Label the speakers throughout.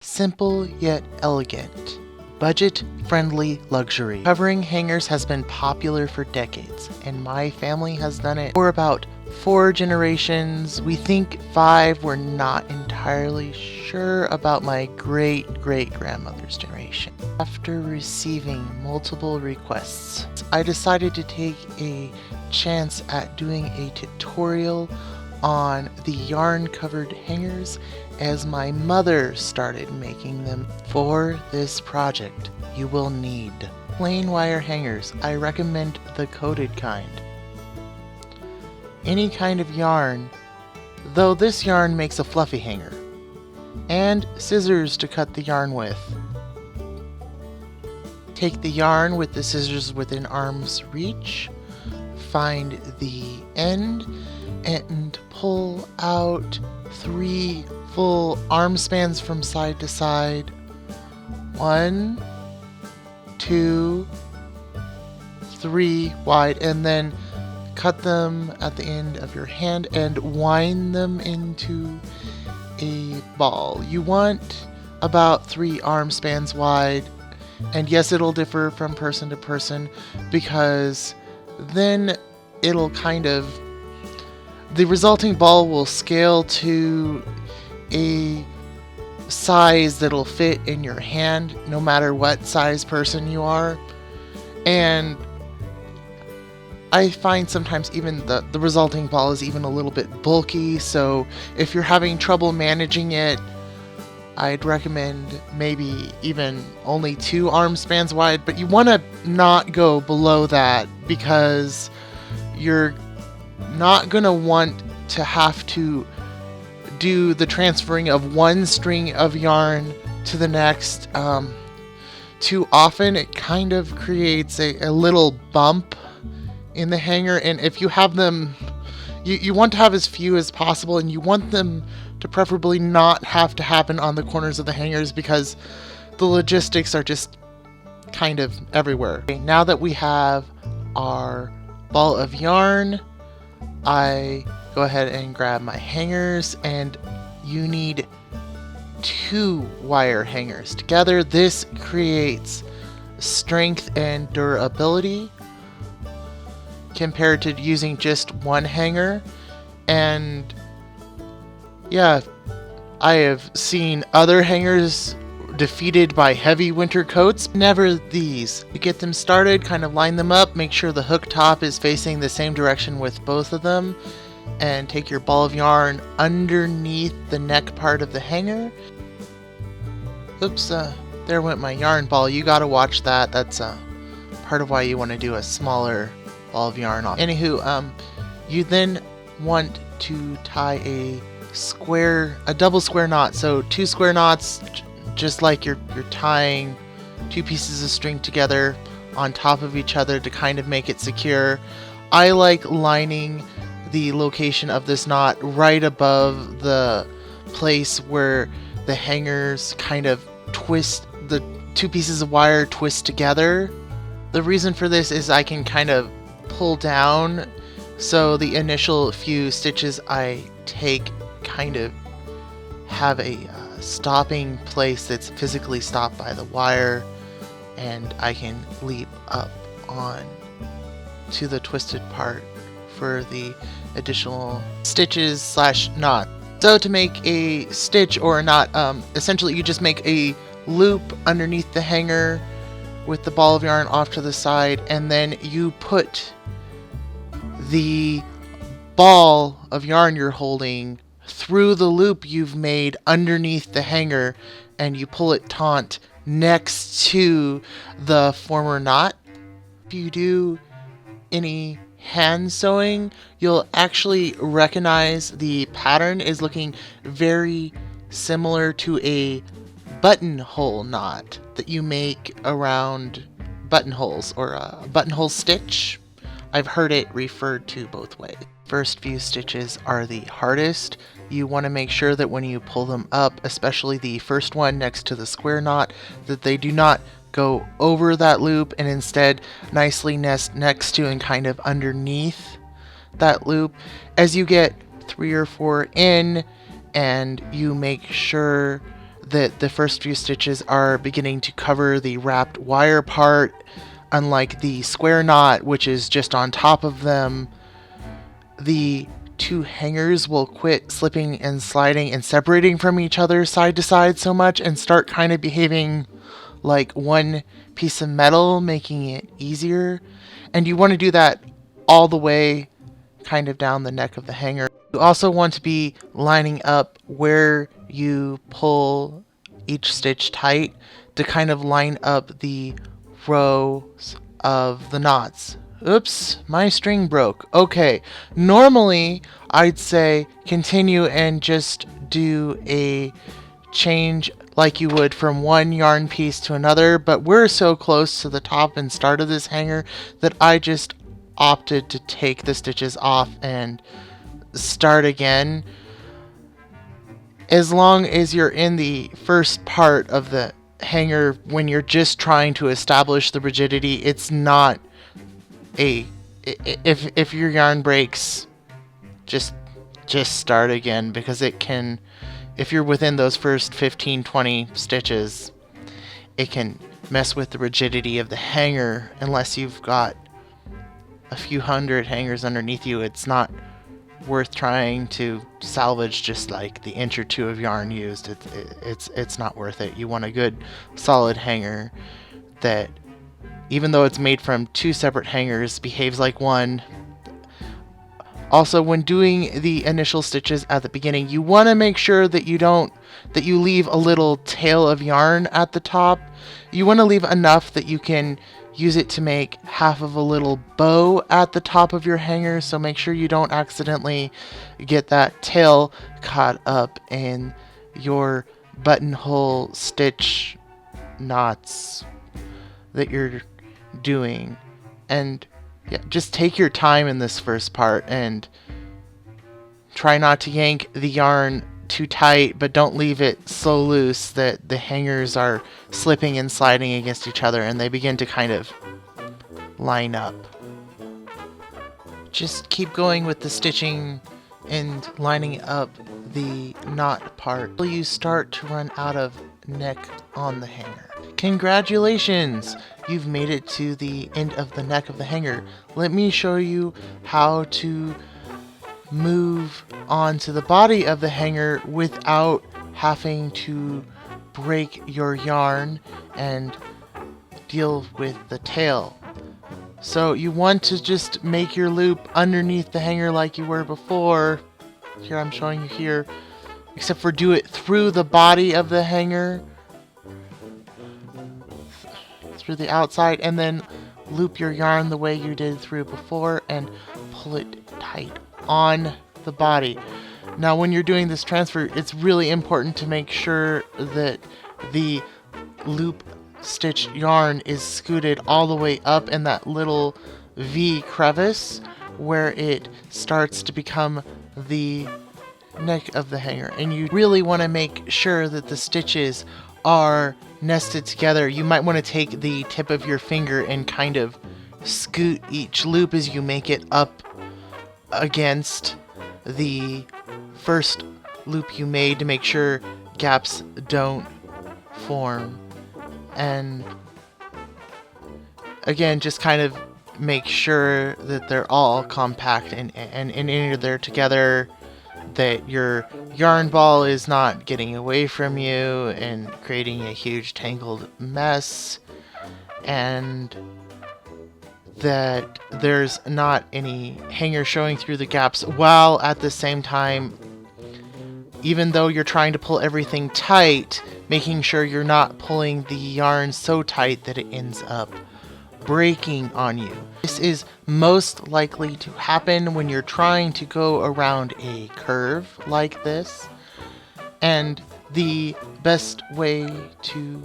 Speaker 1: Simple yet elegant. Budget-friendly luxury. Covering hangers has been popular for decades, and my family has done it for about 4 generations. We think 5. We're not entirely sure about my great-great-grandmother's generation. After receiving multiple requests, I decided to take a chance at doing a tutorial on the yarn-covered hangers as my mother started making them. For this project, you will need plain wire hangers. I recommend the coated kind. Any kind of yarn, though this yarn makes a fluffy hanger. And scissors to cut the yarn with. Take the yarn with the scissors within arm's reach, find the end, and pull out 3 full arm spans from side to side. 1, 2, 3 wide, and then cut them at the end of your hand and wind them into a ball. You want about 3 arm spans wide, and yes, it'll differ from person to person because then it'll the resulting ball will scale to a size that'll fit in your hand no matter what size person you are. And I find sometimes even the resulting ball is even a little bit bulky, so if you're having trouble managing it, I'd recommend maybe even only 2 arm spans wide, but you want to not go below that because you're not going to want to have to do the transferring of one string of yarn to the next. Too often it kind of creates a little bump in the hanger, and if you have them, you want to have as few as possible, and you want them to preferably not have to happen on the corners of the hangers because the logistics are just kind of everywhere. Okay, now that we have our ball of yarn, I go ahead and grab my hangers, and you need 2 wire hangers. Together, this creates strength and durability compared to using just 1 hanger. And yeah, I have seen other hangers defeated by heavy winter coats. Never these. To get them started, kind of line them up, make sure the hook top is facing the same direction with both of them, and take your ball of yarn underneath the neck part of the hanger. Oops, there went my yarn ball. You gotta watch that. That's part of why you want to do a smaller ball of yarn on. Anywho, you then want to tie a double square knot. So 2 square knots, just like you're tying 2 pieces of string together on top of each other to kind of make it secure. I like lining the location of this knot right above the place where the hangers kind of twist, the 2 pieces of wire twist together. The reason for this is I can kind of pull down, so the initial few stitches I take kind of have a stopping place that's physically stopped by the wire, and I can leap up on to the twisted part for the additional stitches / knot. So to make a stitch or a knot, essentially you just make a loop underneath the hanger with the ball of yarn off to the side, and then you put the ball of yarn you're holding through the loop you've made underneath the hanger, and you pull it taut next to the former knot. If you do any hand sewing, you'll actually recognize the pattern is looking very similar to a buttonhole knot that you make around buttonholes, or a buttonhole stitch. I've heard it referred to both ways. First few stitches are the hardest. You want to make sure that when you pull them up, especially the first one next to the square knot, that they do not go over that loop and instead nicely nest next to and kind of underneath that loop. As you get 3 or 4 in and you make sure that the first few stitches are beginning to cover the wrapped wire part, unlike the square knot, which is just on top of them. The two hangers will quit slipping and sliding and separating from each other side to side so much and start kind of behaving like one piece of metal, making it easier. And you want to do that all the way kind of down the neck of the hanger. You also want to be lining up where you pull each stitch tight to kind of line up the rows of the knots. Oops, my string broke. Okay, normally I'd say continue and just do a change like you would from one yarn piece to another, but we're so close to the top and start of this hanger that I just opted to take the stitches off and start again. As long as you're in the first part of the hanger when you're just trying to establish the rigidity, it's not if your yarn breaks, just start again, because it can, if you're within those first 15-20 stitches, it can mess with the rigidity of the hanger. Unless you've got a few hundred hangers underneath you, it's not worth trying to salvage just like the inch or two of yarn used. It's not worth it. You want a good solid hanger that, even though it's made from two separate hangers, behaves like one. Also, when doing the initial stitches at the beginning, you want to make sure that you leave a little tail of yarn at the top. You want to leave enough that you can use it to make half of a little bow at the top of your hanger, so make sure you don't accidentally get that tail caught up in your buttonhole stitch knots that you're doing. And yeah, just take your time in this first part and try not to yank the yarn too tight, but don't leave it so loose that the hangers are slipping and sliding against each other and they begin to kind of line up. Just keep going with the stitching and lining up the knot part until you start to run out of neck on the hanger. Congratulations! You've made it to the end of the neck of the hanger. Let me show you how to move onto the body of the hanger without having to break your yarn and deal with the tail. So you want to just make your loop underneath the hanger like you were before. Here I'm showing you here, except for do it through the body of the hanger, through the outside, and then loop your yarn the way you did through before and pull it tight on the body. Now when you're doing this transfer, it's really important to make sure that the loop stitch yarn is scooted all the way up in that little V crevice where it starts to become the neck of the hanger. And you really want to make sure that the stitches are nested together. You might want to take the tip of your finger and kind of scoot each loop as you make it up against the first loop you made to make sure gaps don't form. And again, just kind of make sure that they're all compact and in there together, that your yarn ball is not getting away from you and creating a huge tangled mess, and that there's not any hanger showing through the gaps, while at the same time, even though you're trying to pull everything tight, making sure you're not pulling the yarn so tight that it ends up breaking on you. This is most likely to happen when you're trying to go around a curve like this, and the best way to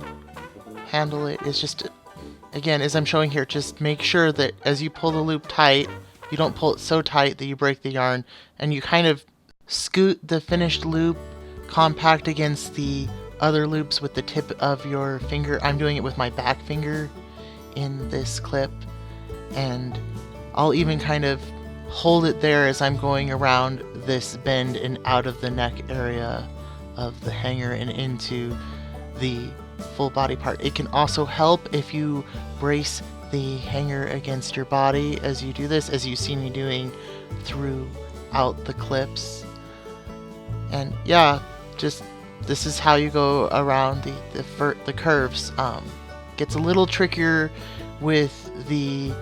Speaker 1: handle it is just, again, as I'm showing here, just make sure that as you pull the loop tight, you don't pull it so tight that you break the yarn, and you kind of scoot the finished loop compact against the other loops with the tip of your finger. I'm doing it with my back finger in this clip, and I'll even kind of hold it there as I'm going around this bend and out of the neck area of the hanger and into the full body part. It can also help if you brace the hanger against your body as you do this, as you see me doing throughout the clips. And yeah, just this is how you go around the curves. Gets a little trickier with the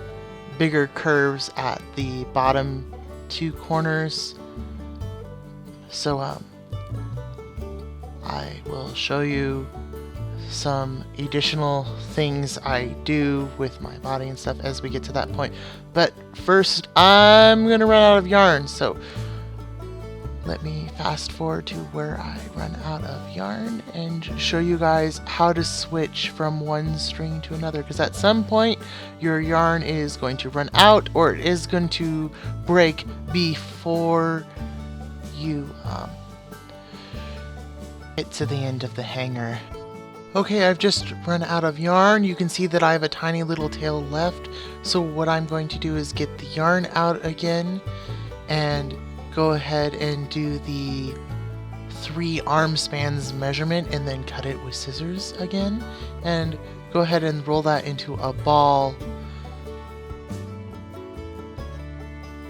Speaker 1: bigger curves at the bottom two corners. So I will show you some additional things I do with my body and stuff as we get to that point. But first, I'm gonna run out of yarn, so let me fast forward to where I run out of yarn and show you guys how to switch from one string to another, because at some point your yarn is going to run out or it is going to break before you get to the end of the hanger. Okay, I've just run out of yarn. You can see that I have a tiny little tail left, so what I'm going to do is get the yarn out again and go ahead and do the 3 arm spans measurement and then cut it with scissors again, and go ahead and roll that into a ball.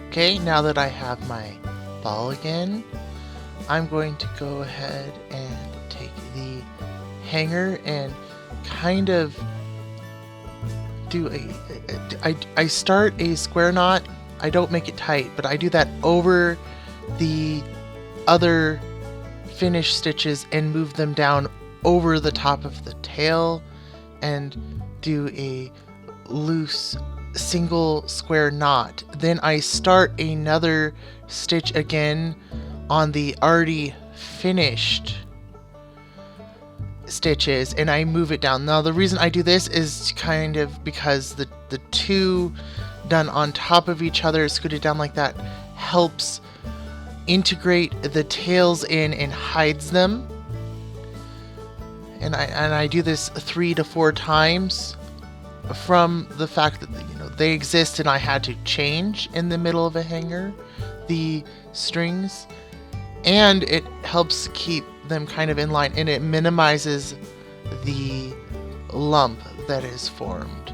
Speaker 1: Okay, now that I have my ball again, I'm going to go ahead and take the hanger and kind of do I start a square knot. I don't make it tight, but I do that over the other finished stitches and move them down over the top of the tail and do a loose single square knot. Then I start another stitch again on the already finished stitches and I move it down. Now the reason I do this is kind of because the two done on top of each other, scooted down like that, helps integrate the tails in and hides them. And I do this 3 to 4 times from the fact that, you know, they exist and I had to change in the middle of a hanger the strings, and it helps keep them kind of in line and it minimizes the lump that is formed.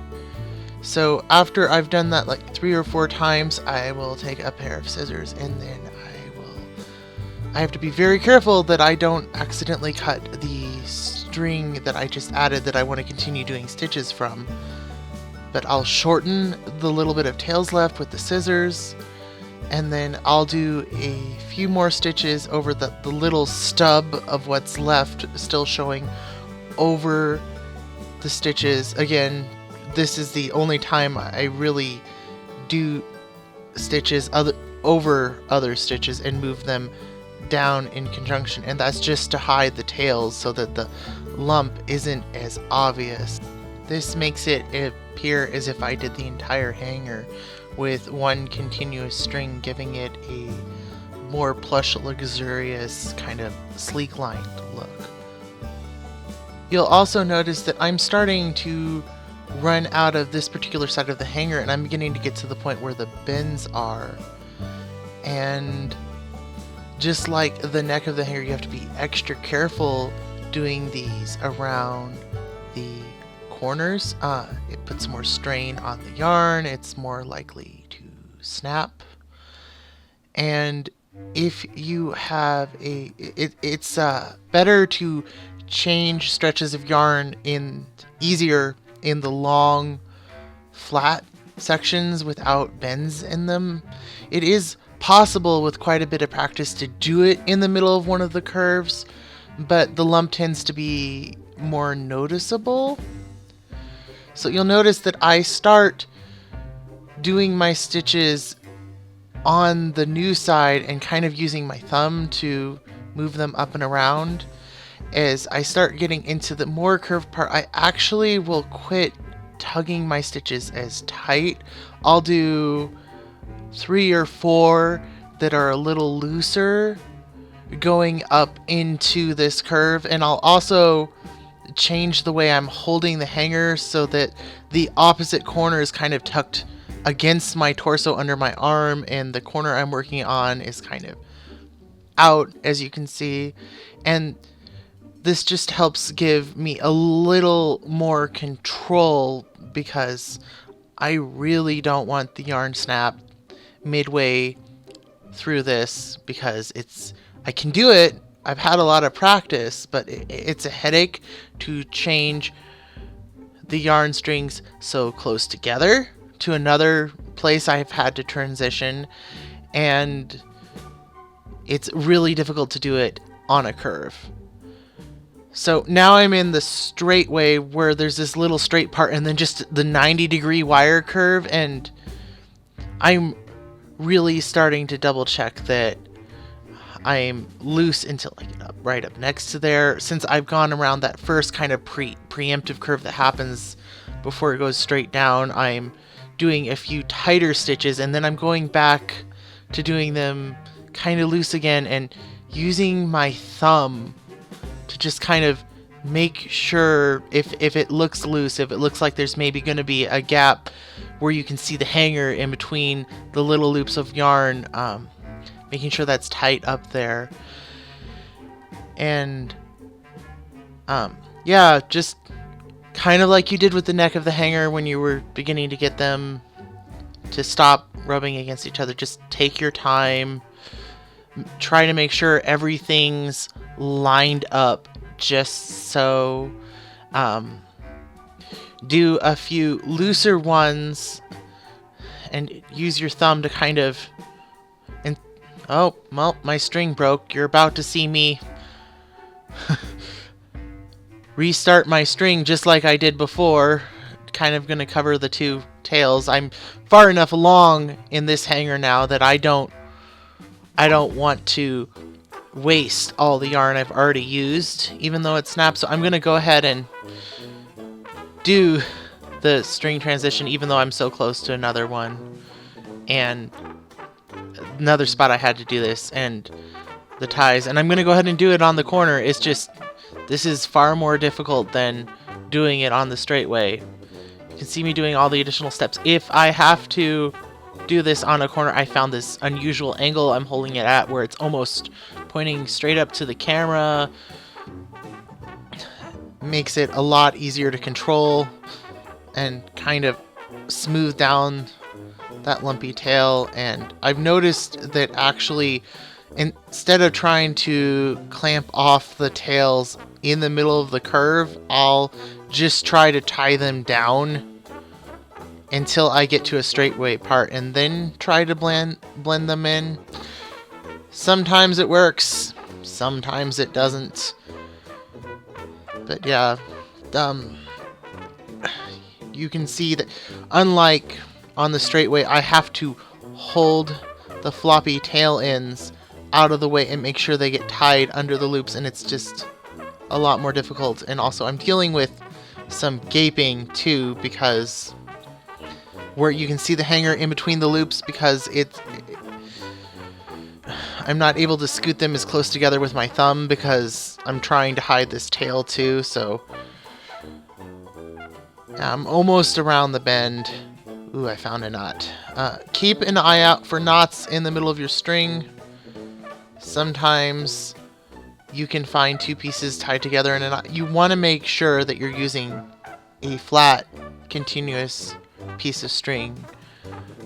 Speaker 1: So after I've done that like 3 or 4 times, I will take a pair of scissors and then I have to be very careful that I don't accidentally cut the string that I just added that I want to continue doing stitches from. But I'll shorten the little bit of tails left with the scissors, and then I'll do a few more stitches over the little stub of what's left still showing over the stitches. Again, this is the only time I really do stitches over other stitches and move them down in conjunction, and that's just to hide the tails so that the lump isn't as obvious. This makes it appear as if I did the entire hanger with one continuous string, giving it a more plush, luxurious, kind of sleek lined look. You'll also notice that I'm starting to run out of this particular side of the hanger and I'm beginning to get to the point where the bends are. And just like the neck of the hanger, you have to be extra careful doing these around the corners. It puts more strain on the yarn, it's more likely to snap. And if you have it's better to change stretches of yarn easier in the long flat sections without bends in them. It is possible with quite a bit of practice to do it in the middle of one of the curves, but the lump tends to be more noticeable. So you'll notice that I start doing my stitches on the new side and kind of using my thumb to move them up and around. As I start getting into the more curved part, I actually will quit tugging my stitches as tight. I'll do 3 or 4 that are a little looser going up into this curve, and I'll also change the way I'm holding the hanger so that the opposite corner is kind of tucked against my torso under my arm, and the corner I'm working on is kind of out, as you can see. And this just helps give me a little more control because I really don't want the yarn snap midway through this, because I can do it. I've had a lot of practice, but it's a headache to change the yarn strings so close together to another place I've had to transition, and it's really difficult to do it on a curve. So now I'm in the straight way where there's this little straight part and then just the 90-degree wire curve, and I'm really starting to double check that I'm loose until I get up right up next to there. Since I've gone around that first kind of preemptive curve that happens before it goes straight down, I'm doing a few tighter stitches, and then I'm going back to doing them kind of loose again and using my thumb to just kind of make sure if it looks loose, if it looks like there's maybe going to be a gap where you can see the hanger in between the little loops of yarn, making sure that's tight up there. And yeah, just kind of like you did with the neck of the hanger when you were beginning to get them to stop rubbing against each other. Just take your time, try to make sure everything's lined up just so. Do a few looser ones and use your thumb to kind of, and oh well, my string broke. You're about to see me restart my string just like I did before. Kind of gonna cover the two tails. I'm far enough along in this hanger now that I don't want to waste all the yarn I've already used, even though it snaps. So I'm gonna go ahead and do the string transition even though I'm so close to another one, and another spot I had to do this, and the ties, and I'm gonna go ahead and do it on the corner. It's just, this is far more difficult than doing it on the straight way. You can see me doing all the additional steps. If I have to do this on a corner, I found this unusual angle I'm holding it at where it's almost pointing straight up to the camera. Makes it a lot easier to control and kind of smooth down that lumpy tail. And I've noticed that actually, instead of trying to clamp off the tails in the middle of the curve, I'll just try to tie them down until I get to a straightway part and then try to blend them in. Sometimes it works, sometimes it doesn't. But yeah, you can see that unlike on the straightway, I have to hold the floppy tail ends out of the way and make sure they get tied under the loops, and it's just a lot more difficult. And also I'm dealing with some gaping too, because where you can see the hanger in between the loops, because I'm not able to scoot them as close together with my thumb because I'm trying to hide this tail too. So I'm almost around the bend. Ooh, I found a knot. Keep an eye out for knots in the middle of your string. Sometimes you can find two pieces tied together in a knot. You want to make sure that you're using a flat, continuous piece of string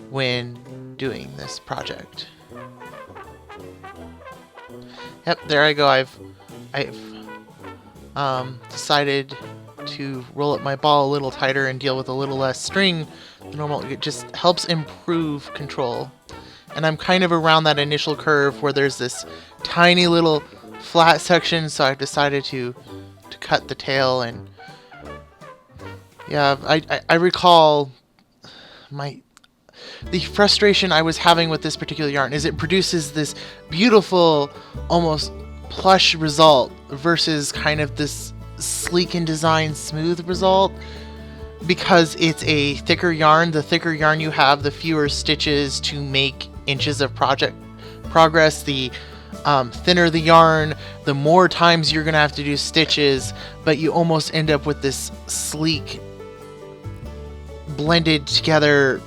Speaker 1: when doing this project. Yep, there I go. I've decided to roll up my ball a little tighter and deal with a little less string than normal. It just helps improve control. And I'm kind of around that initial curve where there's this tiny little flat section, so I've decided to cut the tail. And yeah, I recall the frustration I was having with this particular yarn is it produces this beautiful, almost plush result versus kind of this sleek and designed smooth result. Because it's a thicker yarn, the thicker yarn you have, the fewer stitches to make inches of progress. The thinner the yarn, the more times you're gonna have to do stitches, but you almost end up with this sleek, blended together,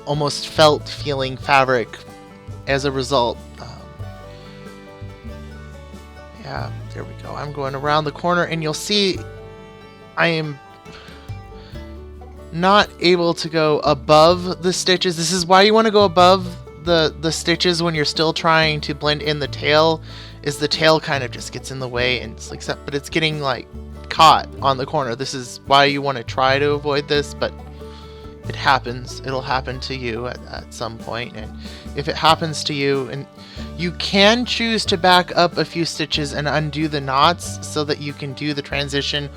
Speaker 1: almost felt feeling fabric as a result. Yeah, There we go. I'm going around the corner, and you'll see I am not able to go above the stitches. This is why you want to go above the stitches when you're still trying to blend in the tail, is the tail kind of just gets in the way, and it's like, but it's getting like caught on the corner. This is why you want to try to avoid this, but it happens. It'll happen to you at some point. And if it happens to you, and you can choose to back up a few stitches and undo the knots so that you can do the transition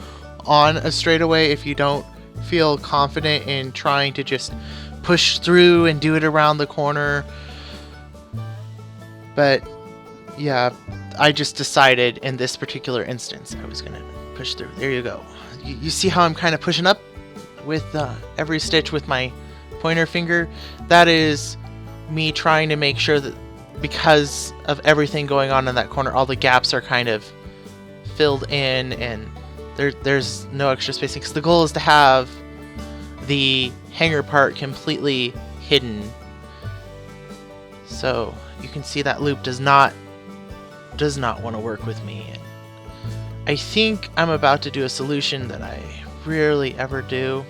Speaker 1: on a straightaway if you don't feel confident in trying to just push through and do it around the corner. But yeah, I just decided in this particular instance I was gonna push through. There you go. You see how I'm kind of pushing up with every stitch with my pointer finger? That is me trying to make sure that because of everything going on in that corner, all the gaps are kind of filled in, and there's no extra spacing, because the goal is to have the hanger part completely hidden. So you can see that loop does not want to work with me. And I think I'm about to do a solution that I rarely ever do,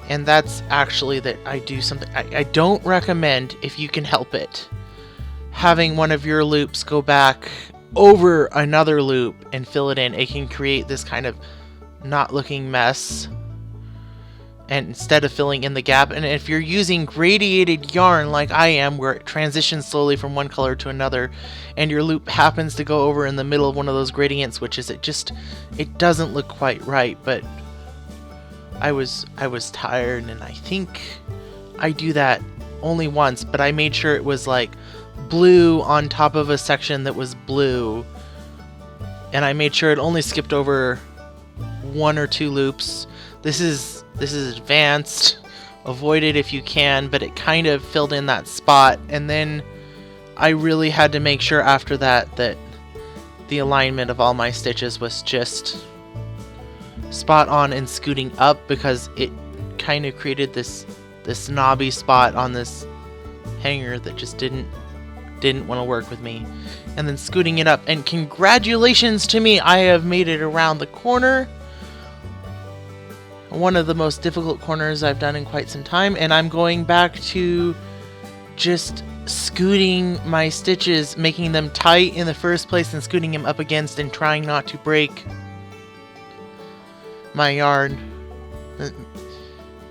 Speaker 1: and that's actually that I do something I don't recommend, if you can help it, having one of your loops go back over another loop and fill it in. It can create this kind of not looking mess, and instead of filling in the gap. And if you're using gradiated yarn like I am, where it transitions slowly from one color to another, and your loop happens to go over in the middle of one of those gradient switches, it doesn't look quite right. But I was tired, and I think I do that only once, but I made sure it was like blue on top of a section that was blue, and I made sure it only skipped over one or two loops. This is advanced, avoid it if you can, but it kind of filled in that spot. And then I really had to make sure after that that the alignment of all my stitches was just spot on and scooting up, because it kind of created this knobby spot on this hanger that just didn't want to work with me. And then scooting it up, and congratulations to me, I have made it around the corner. One of the most difficult corners I've done in quite some time, and I'm going back to just scooting my stitches, making them tight in the first place and scooting them up against, and trying not to break my yarn,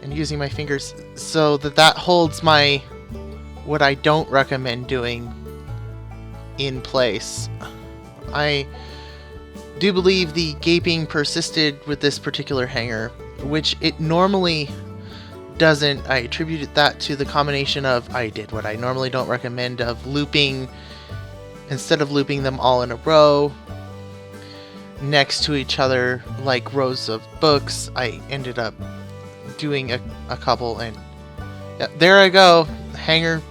Speaker 1: and using my fingers so that holds my, what I don't recommend doing, in place. I do believe the gaping persisted with this particular hanger, which it normally doesn't. I attributed that to the combination of, I did what I normally don't recommend, of looping, instead of looping them all in a row next to each other like rows of books, I ended up doing a couple, and yeah, there I go. The hanger,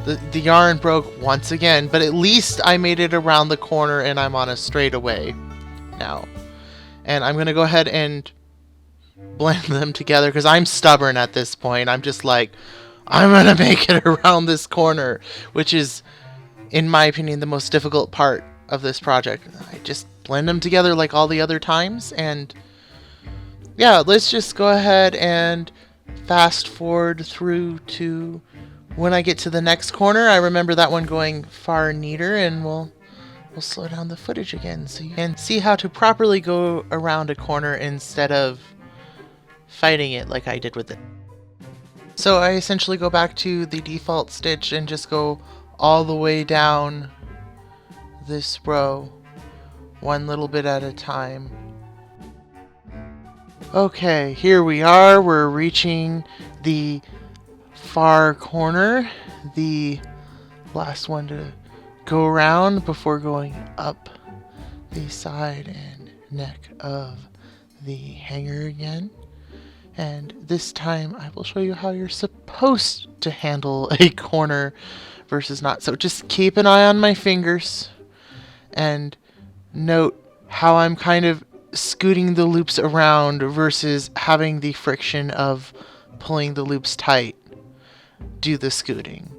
Speaker 1: the yarn broke once again, but at least I made it around the corner, and I'm on a straightaway now. And I'm gonna go ahead and blend them together, because I'm stubborn at this point. I'm just like, I'm gonna make it around this corner, which is, in my opinion, the most difficult part of this project. I just blend them together like all the other times. And yeah, let's just go ahead and fast forward through to when I get to the next corner. I remember that one going far neater, and we'll slow down the footage again so you can see how to properly go around a corner instead of fighting it like I did with it. So I essentially go back to the default stitch and just go all the way down this row, one little bit at a time. Okay, here we are. We're reaching the far corner, the last one to go around before going up the side and neck of the hanger again. And this time I will show you how you're supposed to handle a corner versus not. So just keep an eye on my fingers and note how I'm kind of scooting the loops around versus having the friction of pulling the loops tight. Do the scooting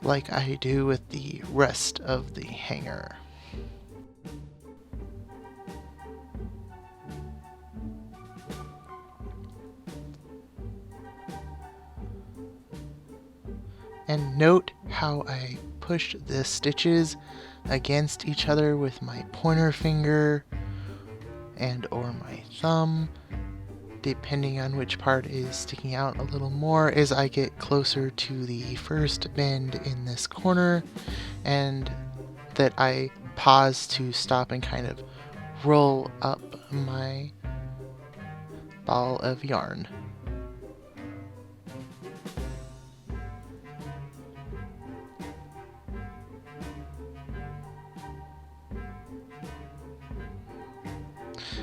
Speaker 1: like I do with the rest of the hanger. And note how I push the stitches against each other with my pointer finger and or my thumb, depending on which part is sticking out a little more as I get closer to the first bend in this corner, and that I pause to stop and kind of roll up my ball of yarn.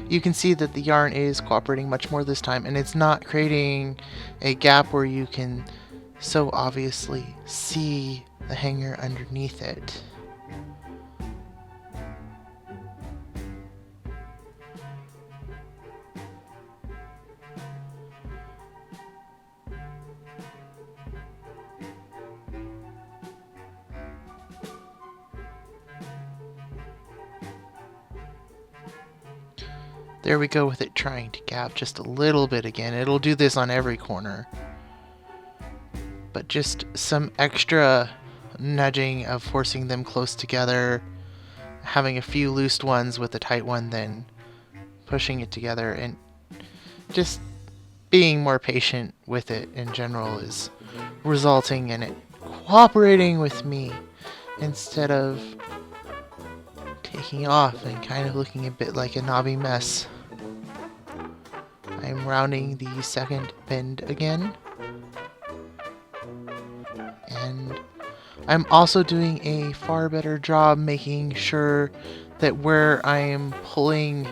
Speaker 1: You can see that the yarn is cooperating much more this time, and it's not creating a gap where you can so obviously see the hanger underneath it. There we go with it trying to gap just a little bit again. It'll do this on every corner. But just some extra nudging of forcing them close together, having a few loose ones with a tight one, then pushing it together, and just being more patient with it in general is resulting in it cooperating with me instead of taking off and kind of looking a bit like a knobby mess. I'm rounding the second bend again, and I'm also doing a far better job making sure that where I am pulling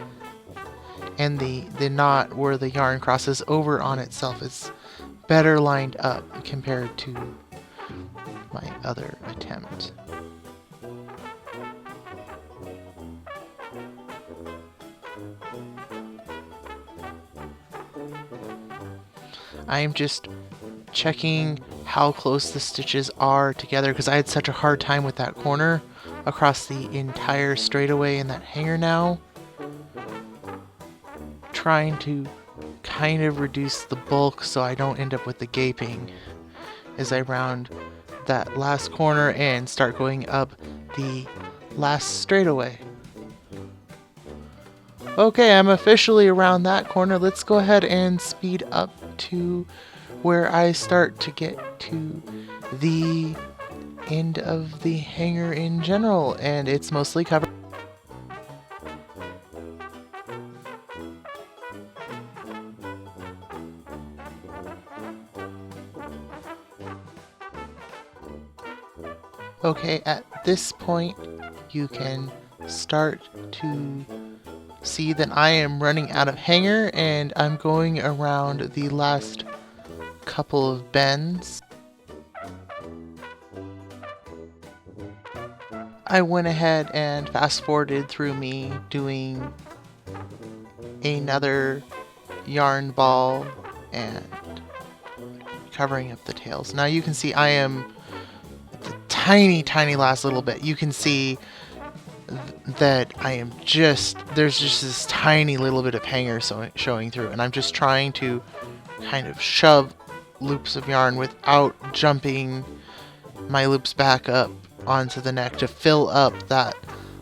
Speaker 1: and the knot where the yarn crosses over on itself is better lined up compared to my other attempt. I'm just checking how close the stitches are together because I had such a hard time with that corner across the entire straightaway in that hanger now. Trying to kind of reduce the bulk so I don't end up with the gaping as I round that last corner and start going up the last straightaway. Okay, I'm officially around that corner. Let's go ahead and speed up to where I start to get to the end of the hanger in general, and it's mostly covered. Okay, at this point, you can start to see that I am running out of hanger and I'm going around the last couple of bends. I went ahead and fast forwarded through me doing another yarn ball and covering up the tails. Now you can see I am at the tiny last little bit. You can see that I am there's just this tiny little bit of hanger showing through, and I'm just trying to kind of shove loops of yarn without jumping my loops back up onto the neck to fill up that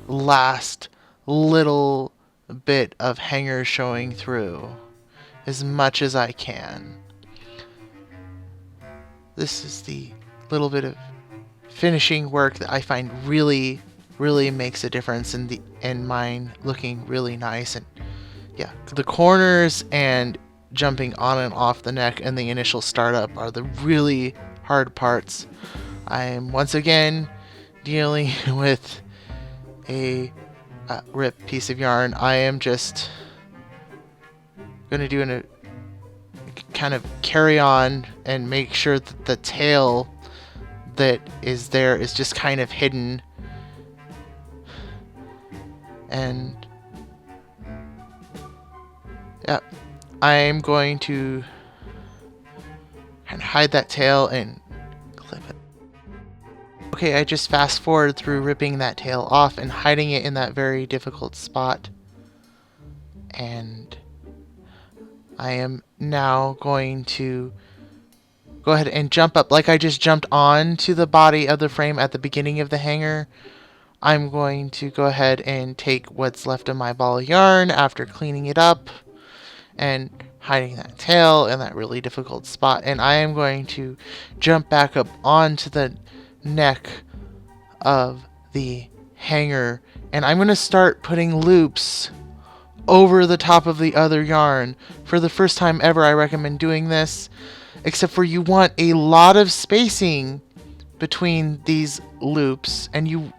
Speaker 1: last little bit of hanger showing through as much as I can. This is the little bit of finishing work that I find really makes a difference in mine looking really nice. And yeah, the corners and jumping on and off the neck and the initial startup are the really hard parts. I'm once again dealing with a ripped piece of yarn. I am just gonna do a kind of carry on and make sure that the tail that is there is just kind of hidden. And yeah, I'm going to kind of hide that tail and clip it. Okay, I just fast forward through ripping that tail off and hiding it in that very difficult spot. And I am now going to go ahead and jump up like I just jumped on to the body of the frame at the beginning of the hanger. I'm going to go ahead and take what's left of my ball of yarn after cleaning it up and hiding that tail in that really difficult spot, and I am going to jump back up onto the neck of the hanger, and I'm going to start putting loops over the top of the other yarn. For the first time ever, I recommend doing this, except for you want a lot of spacing between these loops, and you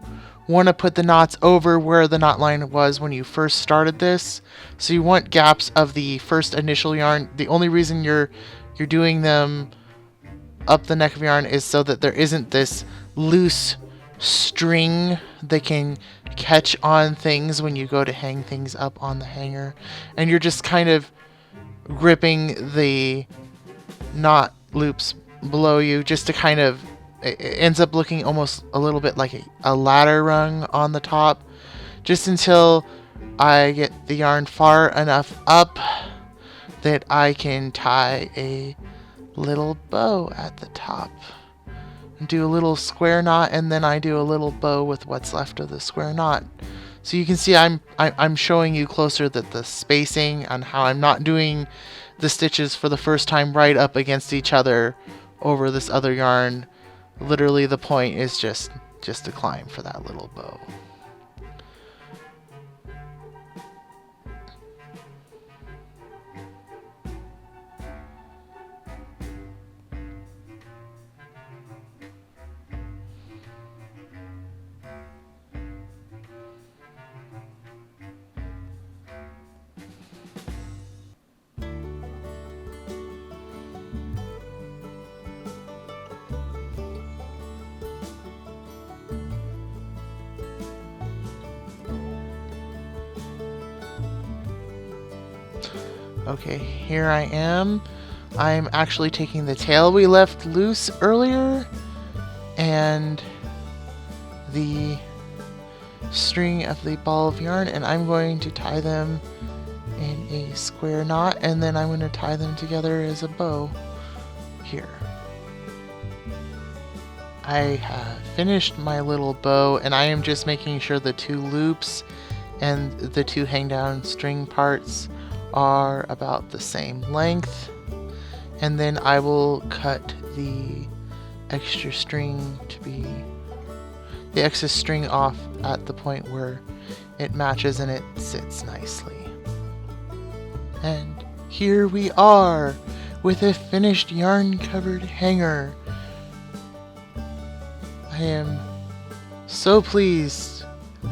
Speaker 1: want to put the knots over where the knot line was when you first started this. So you want gaps of the first initial yarn. The only reason you're doing them up the neck of yarn is so that there isn't this loose string that can catch on things when you go to hang things up on the hanger, and you're just kind of gripping the knot loops below you just to kind of, it ends up looking almost a little bit like a ladder rung on the top, just until I get the yarn far enough up that I can tie a little bow at the top. Do a little square knot, and then I do a little bow with what's left of the square knot. So you can see I'm showing you closer that the spacing on how I'm not doing the stitches for the first time right up against each other over this other yarn. Literally the point is just to climb for that little bow. Okay, here I am. I'm actually taking the tail we left loose earlier and the string of the ball of yarn, and I'm going to tie them in a square knot, and then I'm going to tie them together as a bow here. I have finished my little bow, and I am just making sure the two loops and the two hang down string parts are about the same length, and then I will cut the extra string off at the point where it matches and it sits nicely. And here we are with a finished yarn covered hanger. I am so pleased.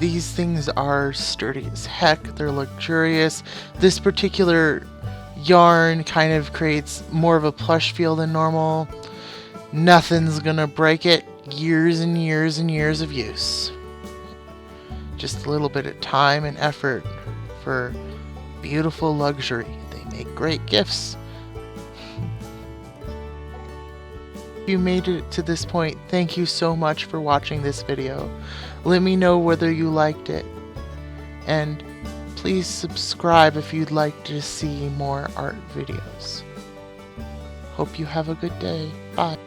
Speaker 1: These things are sturdy as heck. They're luxurious. This particular yarn kind of creates more of a plush feel than normal. Nothing's gonna break it. Years and years and years of use. Just a little bit of time and effort for beautiful luxury. They make great gifts. If you made it to this point, thank you so much for watching this video. Let me know whether you liked it, and please subscribe if you'd like to see more art videos. Hope you have a good day. Bye.